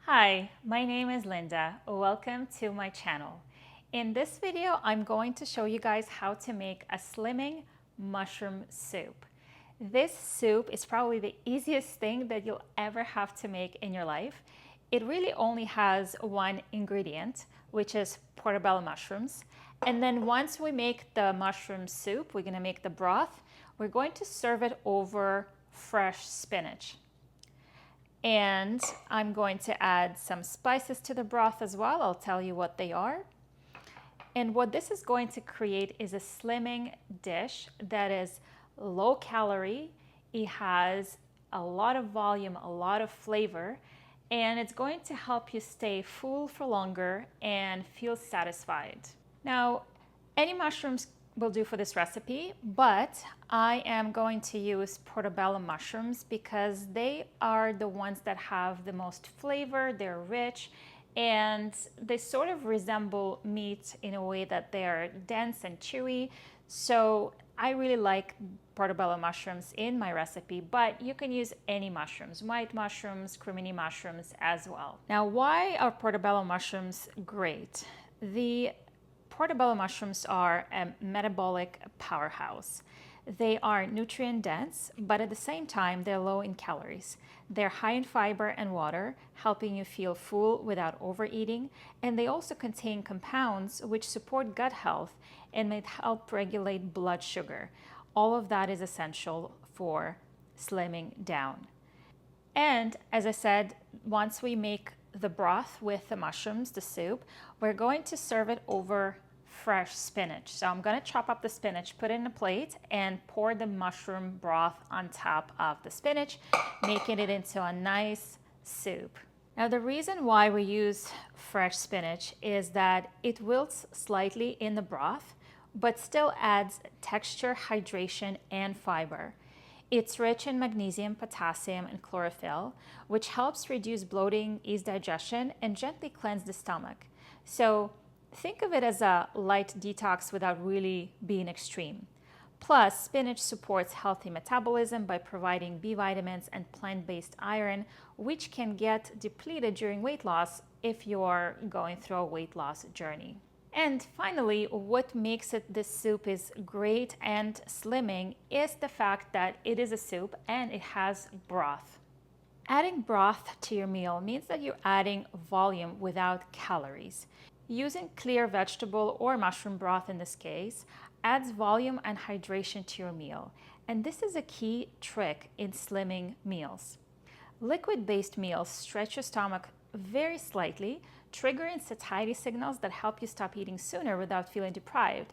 Hi, my name is Linda. Welcome to my channel. In this video, I'm going to show you guys how to make a slimming mushroom soup. This soup is probably the easiest thing that you'll ever have to make in your life. It really only has one ingredient, which is portobello mushrooms. And then once we make the mushroom soup, we're going to make the broth. We're going to serve it over fresh spinach. And I'm going to add some spices to the broth as well. I'll tell you what they are. And what this is going to create is a slimming dish that is low calorie. It has a lot of volume, a lot of flavor, and it's going to help you stay full for longer and feel satisfied. Now, any mushrooms will do for this recipe, but I am going to use portobello mushrooms because they are the ones that have the most flavor. They're rich and they sort of resemble meat in a way that they are dense and chewy. So I really like portobello mushrooms in my recipe, but you can use any mushrooms, white mushrooms, cremini mushrooms as well. Now, why are portobello mushrooms great? The portobello mushrooms are a metabolic powerhouse. They are nutrient dense, but at the same time, they're low in calories. They're high in fiber and water, helping you feel full without overeating. And they also contain compounds which support gut health and may help regulate blood sugar. All of that is essential for slimming down. And as I said, once we make the broth with the mushrooms, the soup, we're going to serve it over fresh spinach. So I'm going to chop up the spinach, put it in a plate, and pour the mushroom broth on top of the spinach, making it into a nice soup. Now, the reason why we use fresh spinach is that it wilts slightly in the broth, but still adds texture, hydration, and fiber. It's rich in magnesium, potassium, and chlorophyll, which helps reduce bloating, ease digestion, and gently cleanse the stomach. So think of it as a light detox without really being extreme. Plus, spinach supports healthy metabolism by providing B vitamins and plant-based iron, which can get depleted during weight loss if you're going through a weight loss journey. And finally, what makes this soup is great and slimming is the fact that it is a soup and it has broth. Adding broth to your meal means that you're adding volume without calories. Using clear vegetable or mushroom broth in this case adds volume and hydration to your meal. And this is a key trick in slimming meals. Liquid-based meals stretch your stomach very slightly, triggering satiety signals that help you stop eating sooner without feeling deprived.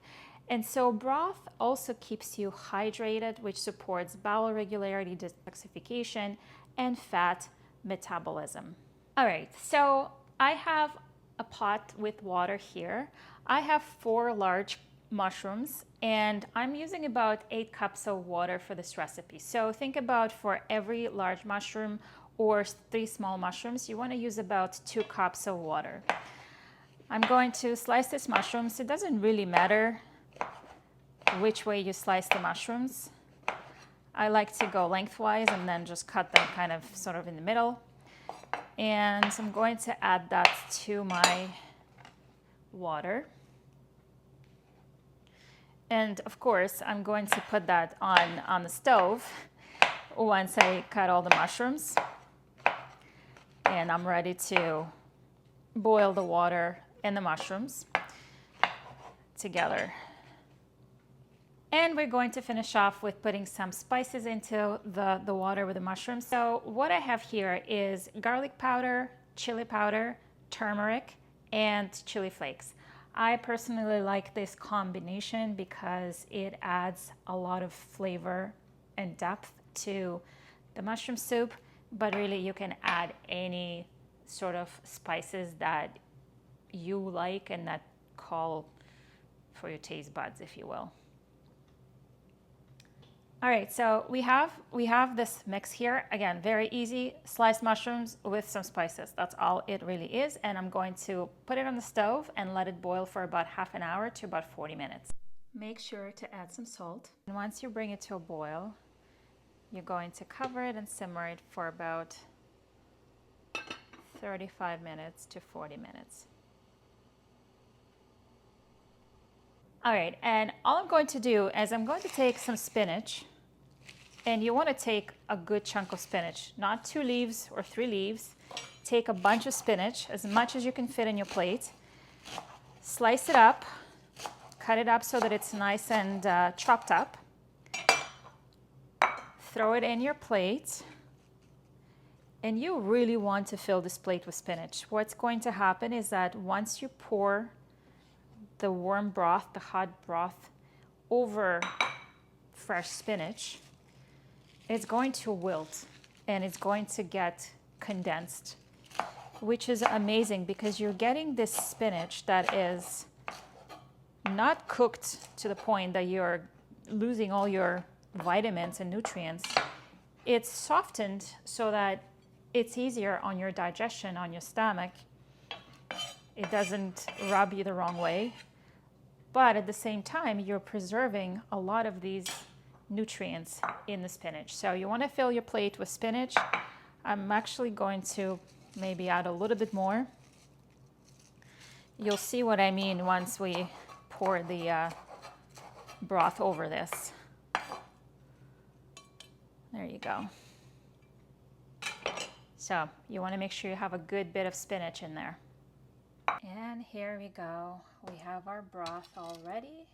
And so broth also keeps you hydrated, which supports bowel regularity, detoxification, and fat metabolism. All right, so I have a pot with water here. I have 4 large mushrooms and I'm using about 8 cups of water for this recipe. So think about for every large mushroom or 3 small mushrooms, you want to use about 2 cups of water. I'm going to slice these mushrooms. It doesn't really matter which way you slice the mushrooms. I like to go lengthwise and then just cut them kind of sort of in the middle. And I'm going to add that to my water. And of course, I'm going to put that on the stove once I cut all the mushrooms. And I'm ready to boil the water and the mushrooms together. And we're going to finish off with putting some spices into the water with the mushrooms. So what I have here is garlic powder, chili powder, turmeric, and chili flakes. I personally like this combination because it adds a lot of flavor and depth to the mushroom soup, but really you can add any sort of spices that you like and that call for your taste buds, if you will. All right, so we have this mix here. Again, very easy, sliced mushrooms with some spices. That's all it really is. And I'm going to put it on the stove and let it boil for about half an hour to about 40 minutes. Make sure to add some salt. And once you bring it to a boil, you're going to cover it and simmer it for about 35 minutes to 40 minutes. All right, and all I'm going to do is I'm going to take some spinach, and you want to take a good chunk of spinach, not 2 leaves or 3 leaves. Take a bunch of spinach, as much as you can fit in your plate. Slice it up, cut it up so that it's nice and chopped up. Throw it in your plate. And you really want to fill this plate with spinach. What's going to happen is that once you pour the warm broth, the hot broth, over fresh spinach, it's going to wilt and it's going to get condensed, which is amazing because you're getting this spinach that is not cooked to the point that you're losing all your vitamins and nutrients. It's softened so that it's easier on your digestion, on your stomach. It doesn't rub you the wrong way. But at the same time, you're preserving a lot of these nutrients in the spinach. So you want to fill your plate with spinach. I'm actually going to maybe add a little bit more. You'll see what I mean once we pour the broth over this. There you go. So you want to make sure you have a good bit of spinach in there. And here we go. We have our broth all ready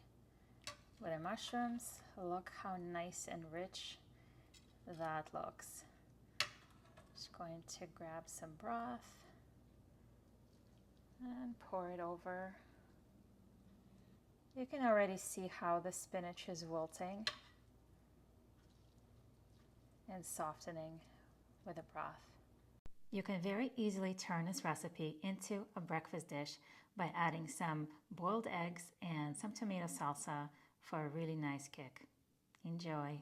with the mushrooms. Look how nice and rich that looks. Just going to grab some broth and pour it over. You can already see how the spinach is wilting and softening with the broth. You can very easily turn this recipe into a breakfast dish by adding some boiled eggs and some tomato salsa for a really nice kick. Enjoy!